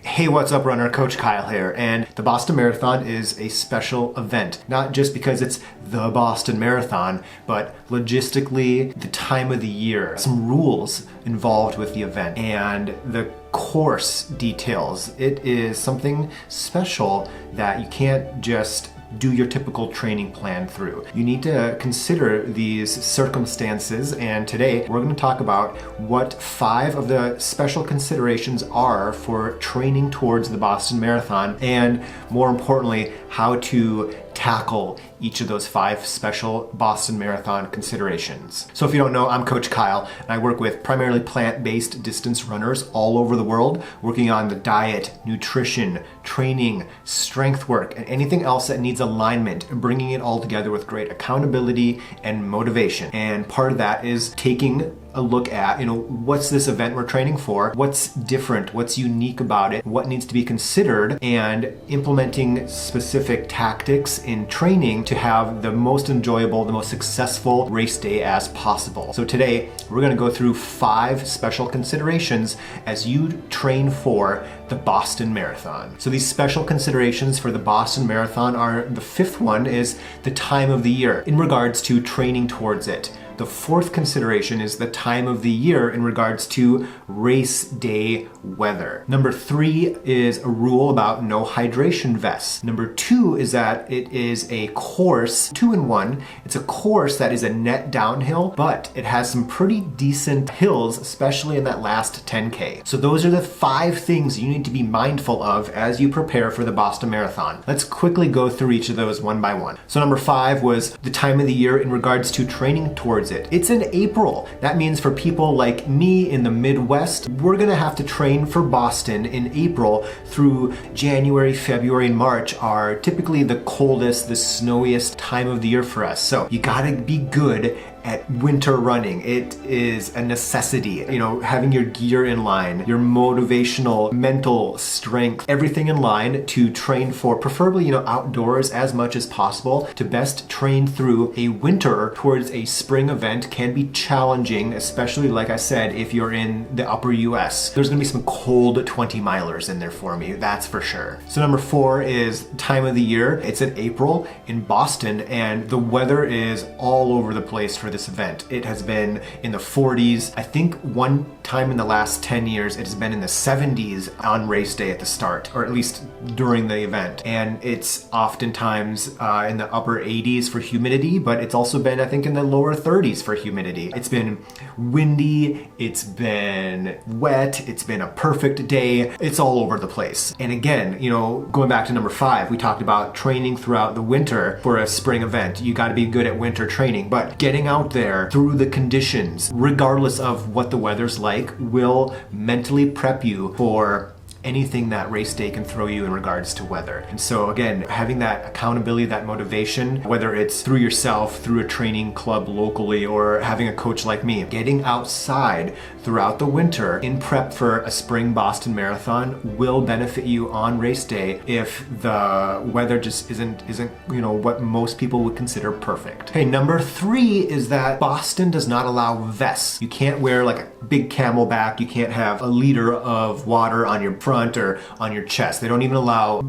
Hey, what's up, runner? Coach Kyle here, and the Boston Marathon is a special event, not just because it's the Boston Marathon, but logistically, the time of the year, some rules involved with the event, and the course details. It is something special that you can't just do your typical training plan through. You need to consider these circumstances, and today we're going to talk about what 5 of the special considerations are for training towards the Boston Marathon, and more importantly, how to tackle each of those 5 special Boston Marathon considerations. So if you don't know, I'm Coach Kyle, and I work with primarily plant-based distance runners all over the world, working on the diet, nutrition, training, strength work, and anything else that needs alignment, and bringing it all together with great accountability and motivation. And part of that is taking a look at, what's this event we're training for? What's different? What's unique about it? What needs to be considered? And implementing specific tactics in training to have the most enjoyable, the most successful race day as possible. So today, we're gonna go through 5 special considerations as you train for the Boston Marathon. So these special considerations for the Boston Marathon are, the 5th one is the time of the year in regards to training towards it. The 4th consideration is the time of the year in regards to race day weather. Number 3 is a rule about no hydration vests. Number 2 is that it is a course, 2-in-1. It's a course that is a net downhill, but it has some pretty decent hills, especially in that last 10K. So those are the 5 things you need to be mindful of as you prepare for the Boston Marathon. Let's quickly go through each of those one by one. So number 5 was the time of the year in regards to training towards it. It's in April. That means for people like me in the Midwest, we're gonna have to train for Boston in April through January, February, and March are typically the coldest, the snowiest time of the year for us. So you gotta be good at winter running. It is a necessity. Having your gear in line, your motivational, mental strength, everything in line to train for, preferably, outdoors as much as possible to best train through a winter towards a spring event can be challenging, especially, like I said, if you're in the upper US. There's gonna be some cold 20 milers in there for me, that's for sure. So number 4 is time of the year. It's in April in Boston, and the weather is all over the place for this event. It has been in the 40s. I think one time in the last 10 years, it has been in the 70s on race day at the start, or at least during the event. And it's oftentimes in the upper 80s for humidity, but it's also been, I think, in the lower 30s for humidity. It's been windy, it's been wet, it's been a perfect day. It's all over the place. And again, going back to number 5, we talked about training throughout the winter for a spring event. You got to be good at winter training, but getting out there through the conditions, regardless of what the weather's like, will mentally prep you for anything that race day can throw you in regards to weather. And so again, having that accountability, that motivation, whether it's through yourself, through a training club locally, or having a coach like me, getting outside throughout the winter in prep for a spring Boston Marathon will benefit you on race day if the weather just isn't what most people would consider perfect. Okay, number 3 is that Boston does not allow vests. You can't wear like a big camelback. You can't have a liter of water on your front or on your chest. They don't even allow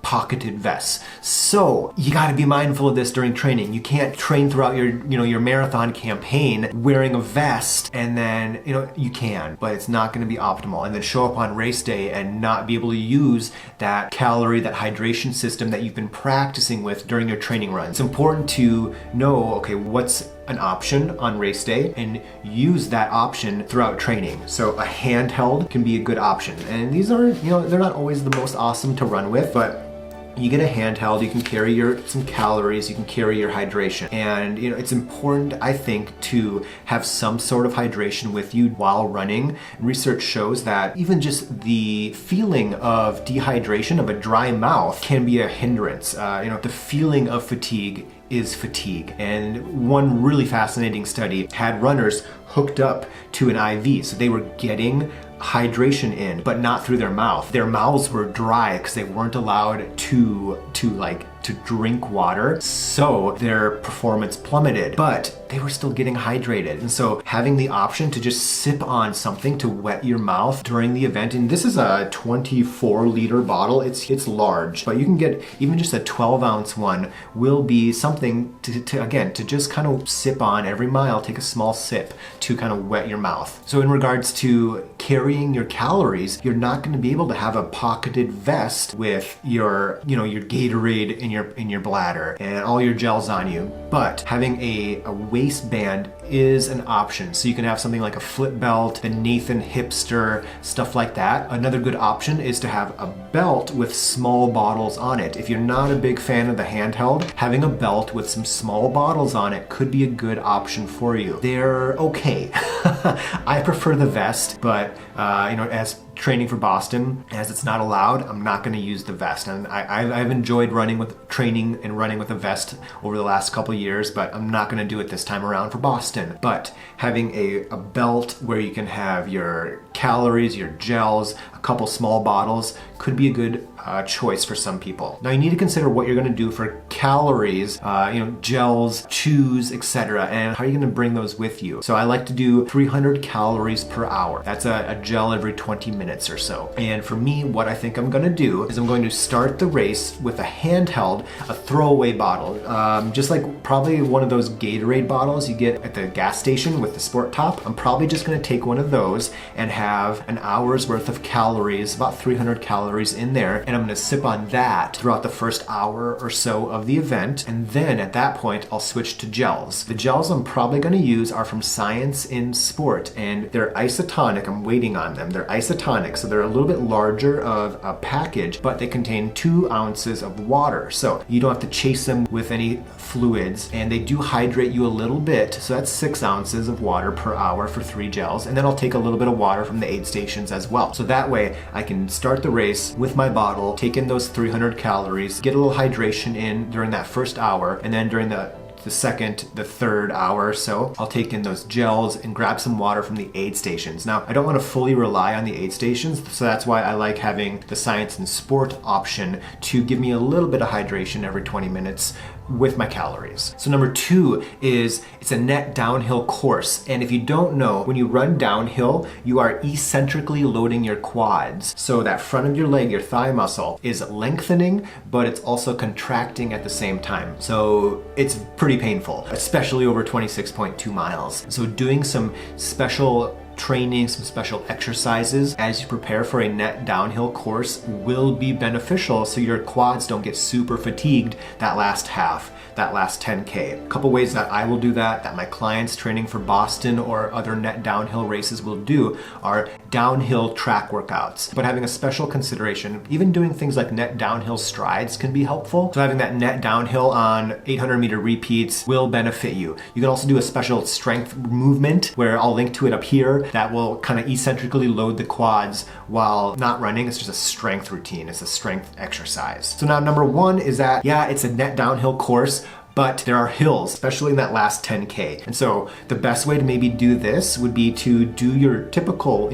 pocketed vests. So you got to be mindful of this during training. You can't train throughout your marathon campaign wearing a vest, and then you can, but it's not going to be optimal, and then show up on race day and not be able to use that calorie, that hydration system that you've been practicing with during your training run. It's important to know, okay, what's an option on race day and use that option throughout training. So a handheld can be a good option. And these are, they're not always the most awesome to run with, but you get a handheld, you can carry some calories, you can carry your hydration. And it's important, I think, to have some sort of hydration with you while running. Research shows that even just the feeling of dehydration, of a dry mouth, can be a hindrance. The feeling of fatigue is fatigue. And one really fascinating study had runners hooked up to an IV. So they were getting hydration in, but not through their mouth. Their mouths were dry because they weren't allowed to to drink water, so their performance plummeted, but they were still getting hydrated. And so having the option to just sip on something to wet your mouth during the event, and this is a 24-liter bottle, it's large, but you can get even just a 12-ounce one, will be something to just kind of sip on every mile, take a small sip to kind of wet your mouth. So in regards to carrying your calories, you're not going to be able to have a pocketed vest with your Gatorade in your bladder and all your gels on you, but having a waistband is an option. So you can have something like a flip belt, the Nathan Hipster, stuff like that. Another good option is to have a belt with small bottles on it. If you're not a big fan of the handheld, having a belt with some small bottles on it could be a good option for you. They're okay. I prefer the vest, but as training for Boston, as it's not allowed, I'm not going to use the vest. And I've enjoyed training and running with a vest over the last couple of years, but I'm not going to do it this time around for Boston. But having a belt where you can have your calories, your gels, a couple small bottles could be a good choice for some people. Now you need to consider what you're going to do for calories, gels, chews, etc., and how are you going to bring those with you. So I like to do 300 calories per hour. That's a gel every 20 minutes or so. And for me, what I think I'm going to do is I'm going to start the race with a handheld, a throwaway bottle, just like probably one of those Gatorade bottles you get at the gas station with the sport top. I'm probably just going to take one of those and have an hour's worth of calories, about 300 calories in there, and I'm going to sip on that throughout the first hour or so of the event, and then at that point I'll switch to gels. The gels I'm probably going to use are from Science in Sport, and they're isotonic. I'm waiting on them. They're isotonic, so they're a little bit larger of a package, but they contain 2 ounces of water, so you don't have to chase them with any fluids, and they do hydrate you a little bit, so that's 6 ounces of water per hour for 3 gels, and then I'll take a little bit of water from the aid stations as well. So that way I can start the race with my bottle, take in those 300 calories, get a little hydration in during that first hour, and then during the second, the third hour or so, I'll take in those gels and grab some water from the aid stations. Now, I don't want to fully rely on the aid stations, so that's why I like having the Science and Sport option to give me a little bit of hydration every 20 minutes with my calories. So number 2 is it's a net downhill course. And if you don't know, when you run downhill, you are eccentrically loading your quads. So that front of your leg, your thigh muscle, is lengthening, but it's also contracting at the same time. So it's pretty painful, especially over 26.2 miles. So doing some special training, some special exercises as you prepare for a net downhill course will be beneficial so your quads don't get super fatigued that last half, that last 10K. A couple ways that I will do that my clients training for Boston or other net downhill races will do are downhill track workouts. But having a special consideration, even doing things like net downhill strides can be helpful. So having that net downhill on 800 meter repeats will benefit you. You can also do a special strength movement where I'll link to it up here that will kind of eccentrically load the quads while not running. It's just a strength routine. It's a strength exercise. So now number 1 is that, yeah, it's a net downhill course, but there are hills, especially in that last 10K. And so the best way to maybe do this would be to do your typical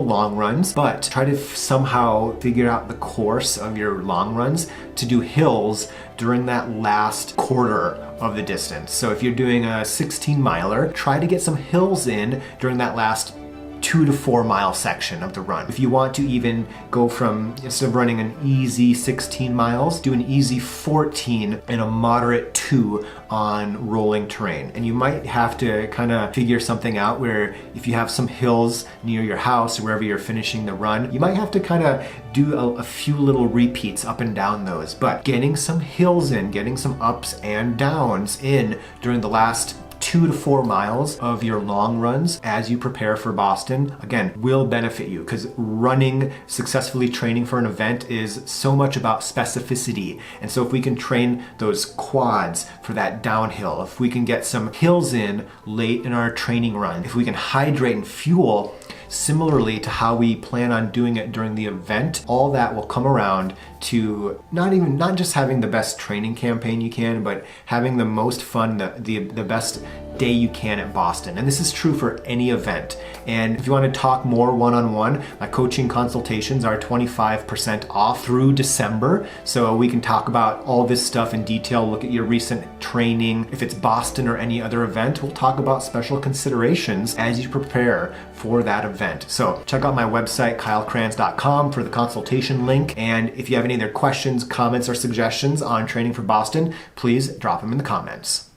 long runs, but try to somehow figure out the course of your long runs to do hills during that last quarter of the distance. So if you're doing a 16 miler, try to get some hills in during that last 2 to 4 mile section of the run. If you want to even go from, instead of running an easy 16 miles, do an easy 14 and a moderate 2 on rolling terrain. And you might have to kind of figure something out where if you have some hills near your house or wherever you're finishing the run, you might have to kind of do a few little repeats up and down those. But getting some hills in, getting some ups and downs in during the last 2 to 4 miles of your long runs as you prepare for Boston, again, will benefit you, because running, successfully training for an event is so much about specificity. And so if we can train those quads for that downhill, if we can get some hills in late in our training run, if we can hydrate and fuel similarly to how we plan on doing it during the event, all that will come around to not just having the best training campaign you can, but having the most fun, the best day you can at Boston. And this is true for any event. And if you want to talk more one-on-one, my coaching consultations are 25% off through December. So we can talk about all this stuff in detail, look at your recent training. If it's Boston or any other event, we'll talk about special considerations as you prepare for that event. So check out my website, kylecrans.com, for the consultation link. And if you have any other questions, comments, or suggestions on training for Boston, please drop them in the comments.